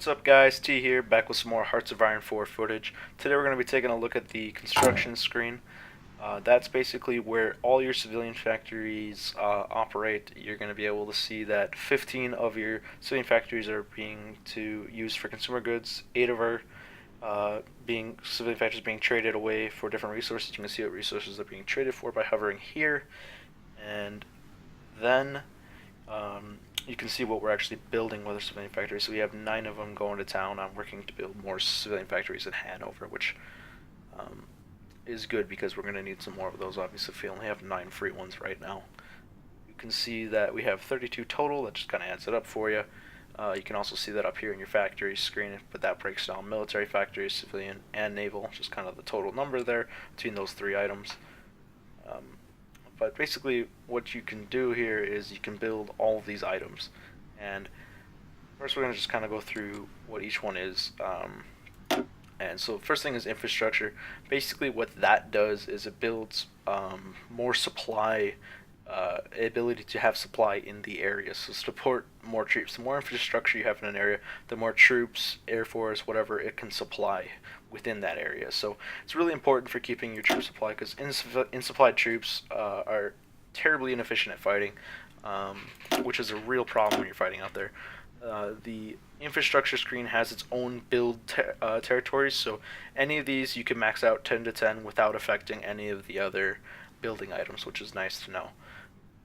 What's up guys, T here, back with some more Hearts of Iron 4 footage. Today we're going to be taking a look at the construction screen. That's basically where all your civilian factories operate. You're going to be able to see that 15 of your civilian factories are being used for consumer goods, 8 of our civilian factories being traded away for different resources. You can see what resources are being traded for by hovering here, and then you can see what we're actually building with our civilian factories. So we have 9 of them going to town. I'm working to build more civilian factories in Hanover, which is good because we're going to need some more of those. Obviously, if we only have 9 free ones right now. You can see that we have 32 total. That just kind of adds it up for you. You can also see that up here in your factory screen, but that breaks down military factories, civilian, and naval, just kind of the total number there between those 3 items. But basically what you can do here is you can build all of these items, and first we're going to just kind of go through what each one is. And so first thing is infrastructure. Basically what that does is it builds more supply, ability to have supply in the area. So support more troops. The more infrastructure you have in an area, the more troops, Air Force, whatever it can supply within that area. So it's really important for keeping your troop supply, because insupplied troops are terribly inefficient at fighting, which is a real problem when you're fighting out there. The infrastructure screen has its own build territories, so any of these you can max out 10 to 10 without affecting any of the other building items, which is nice to know,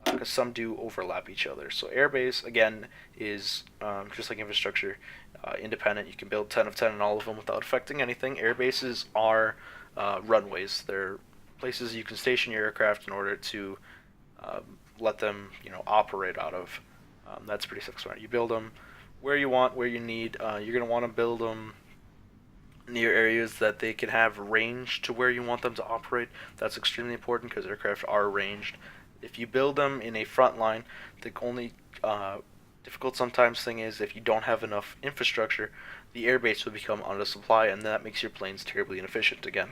because some do overlap each other. So airbase, again, is just like infrastructure, independent. You can build 10 of 10 in all of them without affecting anything. Airbases are runways. They're places you can station your aircraft in order to let them, operate out of. That's pretty self-explanatory. You build them where you want, where you need. You're going to want to build them near areas that they can have range to where you want them to operate. That's extremely important because aircraft are ranged. If you build them in a front line, the only difficult sometimes thing is if you don't have enough infrastructure, the airbase will become under supply, and that makes your planes terribly inefficient again.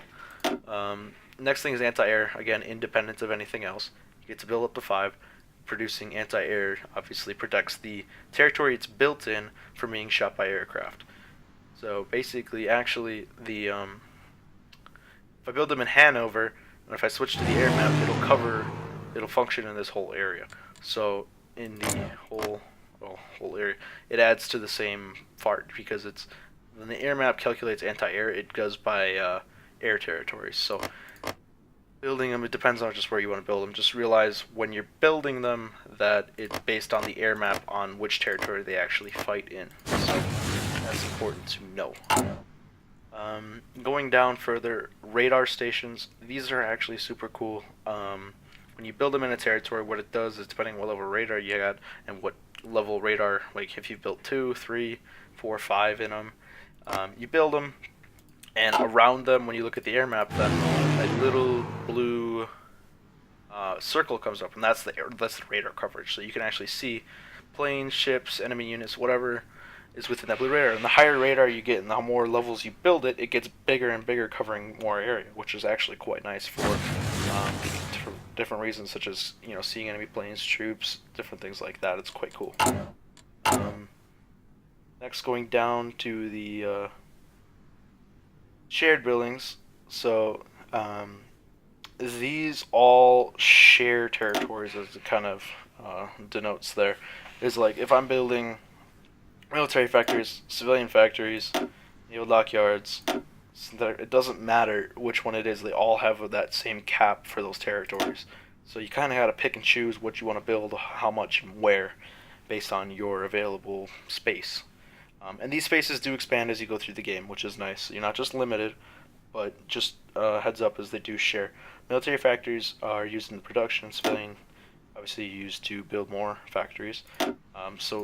Next thing is anti-air, again, independent of anything else. You get to build up to 5. Producing anti-air obviously protects the territory it's built in from being shot by aircraft. So basically, actually, if I build them in Hanover, and if I switch to the air map, it'll function in this whole area. So in the whole area, it adds to the same fart, because when the air map calculates anti-air, it goes by air territories. So building them, it depends on just where you want to build them. Just realize when you're building them that it's based on the air map on which territory they actually fight in. So that's important to know. Going down further, radar stations. These are actually super cool. When you build them in a territory, what it does is, depending on what level radar you got and what level radar, like if you built 2, 3, 4, 5 in them, you build them, and around them, when you look at the air map, then a little blue circle comes up, and that's the radar coverage. So you can actually see planes, ships, enemy units, whatever is within that blue radar. And the higher radar you get and the more levels you build it, it gets bigger and bigger, covering more area, which is actually quite nice for different reasons, such as seeing enemy planes, troops, different things like that. It's quite cool. Next, going down to the shared buildings. So these all share territories, as it kind of denotes there. Is like if I'm building military factories, civilian factories, naval dockyards, it doesn't matter which one it is, they all have that same cap for those territories. So you kind of got to pick and choose what you want to build, how much and where, based on your available space. And these spaces do expand as you go through the game, which is nice. You're not just limited, but just heads up, as they do share. Military factories are used in the production, civilian obviously used to build more factories. So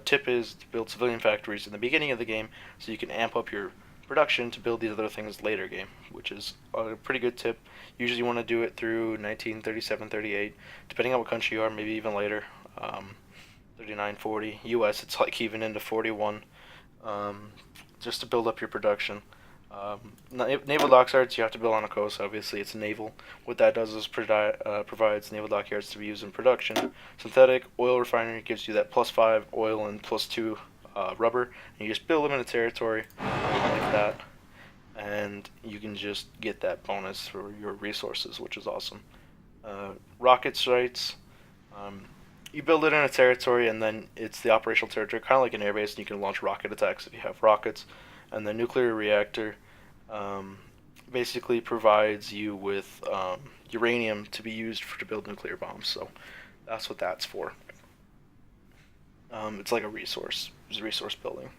tip is to build civilian factories in the beginning of the game, so you can amp up your production to build these other things later game, which is a pretty good tip. Usually you want to do it through 1937, 38, depending on what country you are, maybe even later. 39, 40. US, it's like even into 41, just to build up your production. Naval Dockyards, you have to build on a coast. Obviously, it's naval. What that does is provides naval dockyards to be used in production. Synthetic Oil Refinery gives you that +5 oil and +2 rubber, and you just build them in a territory like that, and you can just get that bonus for your resources, which is awesome. Rocket sites, um, you build it in a territory, and then it's the operational territory, kind of like an airbase, and you can launch rocket attacks if you have rockets. And the nuclear reactor um, basically provides you with uranium to be used to build nuclear bombs. So that's what that's for. It's like a resource. It's resource building.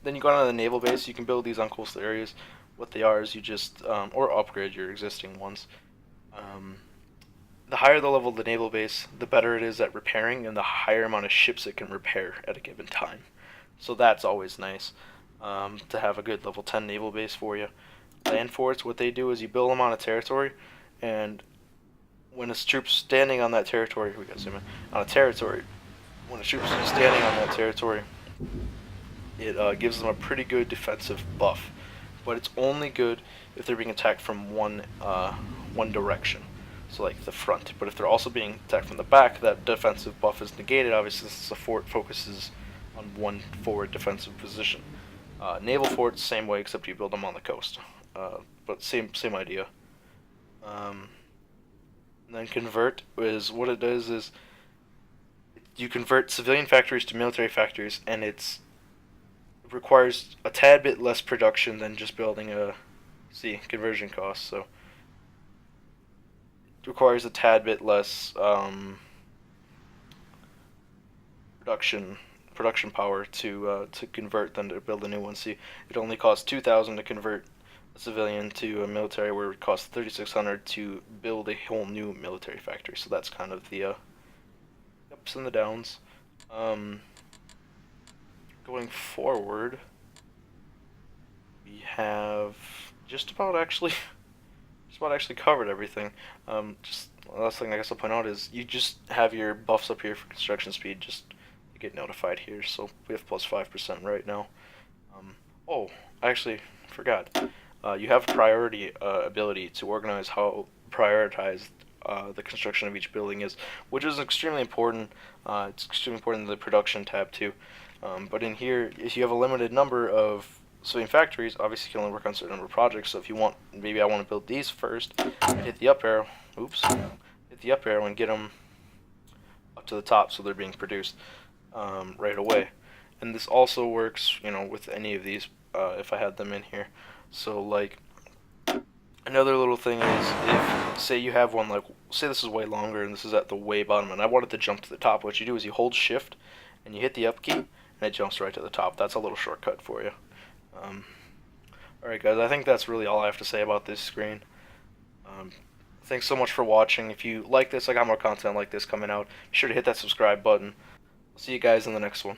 Then you go down to the naval base. You can build these on coastal areas. What they are is you just or upgrade your existing ones. Um, the higher the level of the naval base, the better it is at repairing, and the higher amount of ships it can repair at a given time. So that's always nice to have a good level 10 naval base for you. Land forts, what they do is you build them on a territory, and when a troop's standing on that territory, we got zoom in on a territory. When a troop's standing on that territory, it gives them a pretty good defensive buff, but it's only good if they're being attacked from one direction, so like the front. But if they're also being attacked from the back, that defensive buff is negated, obviously, since the fort focuses on one forward defensive position. Naval forts, same way, except you build them on the coast, but same idea. And then convert is what it does is you convert civilian factories to military factories, and it requires a tad bit less production than just building a conversion cost. So it requires a tad bit less production power to convert than to build a new one. See, it only costs 2,000 to convert a civilian to a military, where it costs 3,600 to build a whole new military factory. So that's kind of the ups and the downs. Going forward, we have just about actually covered everything. Just the last thing I guess I'll point out is you just have your buffs up here for construction speed. Just get notified here. So we have plus 5% right now. Oh, I actually forgot. You have priority ability to organize how prioritized the construction of each building is, which is extremely important. It's extremely important in the production tab too. But in here, if you have a limited number of civilian factories, obviously you can only work on a certain number of projects. So if you want, maybe I want to build these first, hit the up arrow. Oops, hit the up arrow and get them up to the top so they're being produced right away. And this also works, with any of these if I had them in here. So like another little thing is, if say you have one, like say this is way longer and this is at the way bottom, and I wanted to jump to the top, what you do is you hold shift and you hit the up key, and it jumps right to the top. That's a little shortcut for you. Alright guys, I think that's really all I have to say about this screen. Thanks so much for watching. If you like this, I got more content like this coming out. Be sure to hit that subscribe button. I'll see you guys in the next one.